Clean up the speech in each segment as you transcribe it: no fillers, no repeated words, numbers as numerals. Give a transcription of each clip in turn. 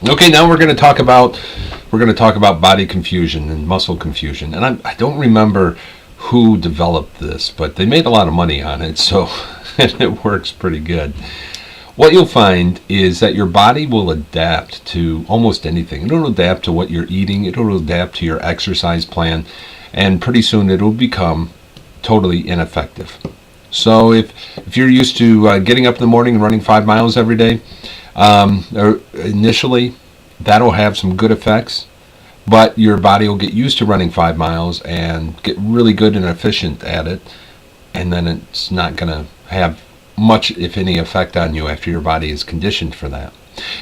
Okay, now we're going to talk about body confusion and muscle confusion. And I don't remember who developed this, but they made a lot of money on it, so and it works pretty good. What you'll find is that your body will adapt to almost anything. It'll adapt to what you're eating, it'll adapt to your exercise plan, and pretty soon it'll become totally ineffective. So if you're used to getting up in the morning and running 5 miles every day, initially that'll have some good effects, but your body will get used to running 5 miles and get really good and efficient at it, and then it's not going to have much, if any, effect on you after your body is conditioned for that.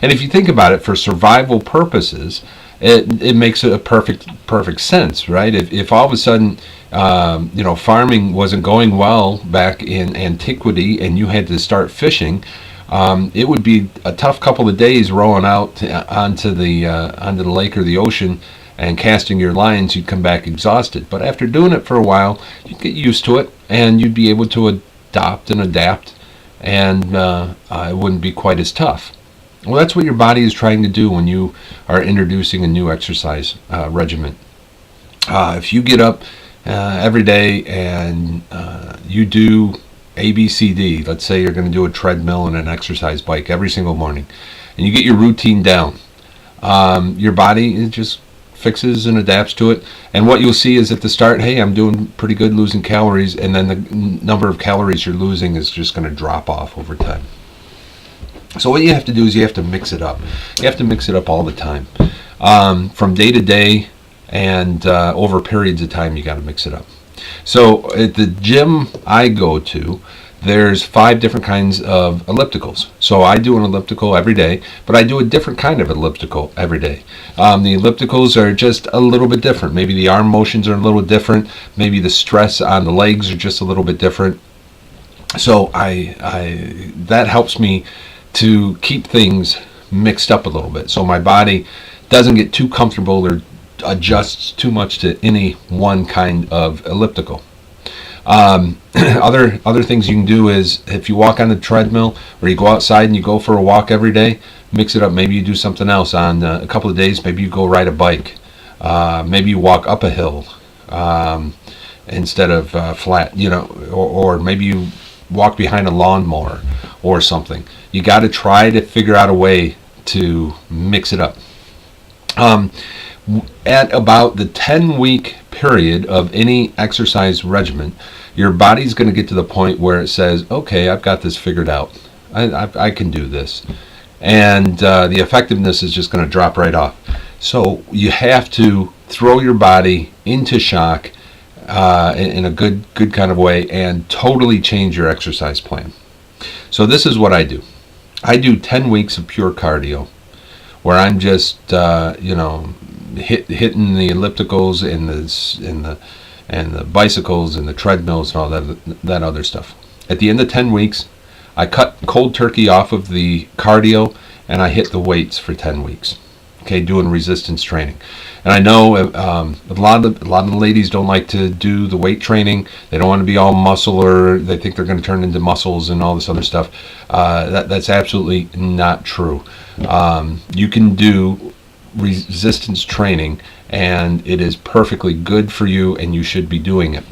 And if you think about it, for survival purposes, it makes a perfect sense, right? If all of a sudden farming wasn't going well back in antiquity and you had to start fishing, it would be a tough couple of days rowing out onto the lake or the ocean and casting your lines. You'd come back exhausted. But after doing it for a while, you'd get used to it and you'd be able to adopt and adapt, and it wouldn't be quite as tough. Well, that's what your body is trying to do when you are introducing a new exercise regimen. If you get up every day and you do A, B, C, D, let's say you're going to do a treadmill and an exercise bike every single morning, and you get your routine down, your body, it just fixes and adapts to it. And what you'll see is at the start, hey, I'm doing pretty good losing calories, and then the number of calories you're losing is just going to drop off over time. So what you have to do is you have to mix it up. You have to mix it up all the time. From day to day and over periods of time, you got to mix it up. So at the gym I go to, there's 5 different kinds of ellipticals. So I do an elliptical every day, but I do a different kind of elliptical every day. The ellipticals are just a little bit different. Maybe the arm motions are a little different. Maybe the stress on the legs are just a little bit different. So that helps me to keep things mixed up a little bit, so my body doesn't get too comfortable or adjusts too much to any one kind of elliptical. Other things you can do is, if you walk on the treadmill or you go outside and you go for a walk every day, mix it up. Maybe you do something else on a couple of days. Maybe you go ride a bike. Maybe you walk up a hill instead of flat, or maybe you walk behind a lawnmower or something. You got to try to figure out a way to mix it up. At about the 10-week period of any exercise regimen, your body's going to get to the point where it says, okay, I've got this figured out. I can do this. And the effectiveness is just going to drop right off. So you have to throw your body into shock in a good kind of way and totally change your exercise plan. So this is what I do. I do 10 weeks of pure cardio, where I'm just hitting the ellipticals and the bicycles and the treadmills and all that other stuff. At the end of 10 weeks, I cut cold turkey off of the cardio and I hit the weights for 10 weeks. Okay, doing resistance training. And I know a lot of the ladies don't like to do the weight training. They don't want to be all muscle, or they think they're going to turn into muscles and all this other stuff. That's absolutely not true. You can do resistance training, and it is perfectly good for you, and you should be doing it.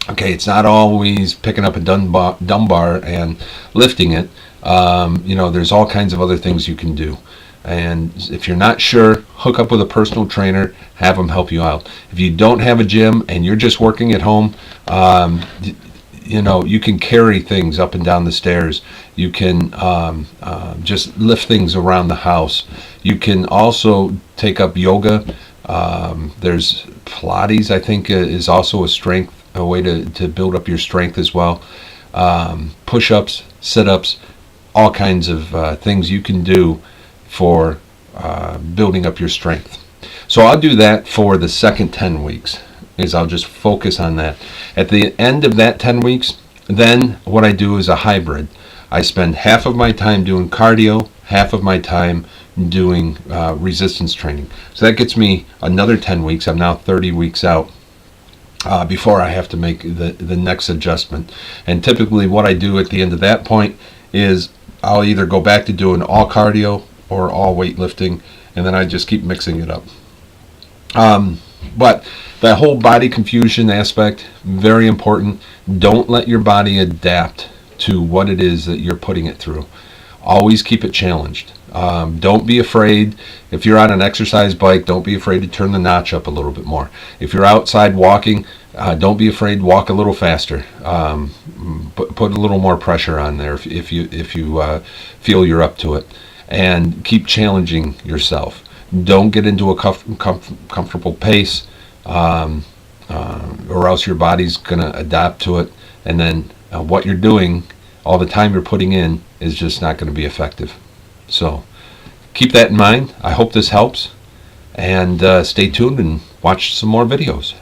Okay, it's not always picking up a dumbbell and lifting it. There's all kinds of other things you can do. And if you're not sure, hook up with a personal trainer, have them help you out. If you don't have a gym and you're just working at home, you can carry things up and down the stairs. You can just lift things around the house. You can also take up yoga. There's Pilates, I think, is also a way to build up your strength as well. Push-ups, sit-ups, all kinds of things you can do for building up your strength. So I'll do that for the second 10 weeks. I'll just focus on that. At the end of that 10 weeks, then what I do is a hybrid. I spend half of my time doing cardio, half of my time doing resistance training. So that gets me another 10 weeks. I'm now 30 weeks out before I have to make the next adjustment. And typically what I do at the end of that point is I'll either go back to doing all cardio or all weightlifting, and then I just keep mixing it up. But that whole body confusion aspect, very important. Don't let your body adapt to what it is that you're putting it through. Always keep it challenged. Don't be afraid. If you're on an exercise bike, don't be afraid to turn the notch up a little bit more. If you're outside walking, don't be afraid. Walk a little faster. Put a little more pressure on there if you feel you're up to it, and keep challenging yourself. Don't get into a comfortable pace, or else your body's going to adapt to it, and then what you're doing, all the time you're putting in, is just not going to be effective. So keep that in mind. I hope this helps, and stay tuned and watch some more videos.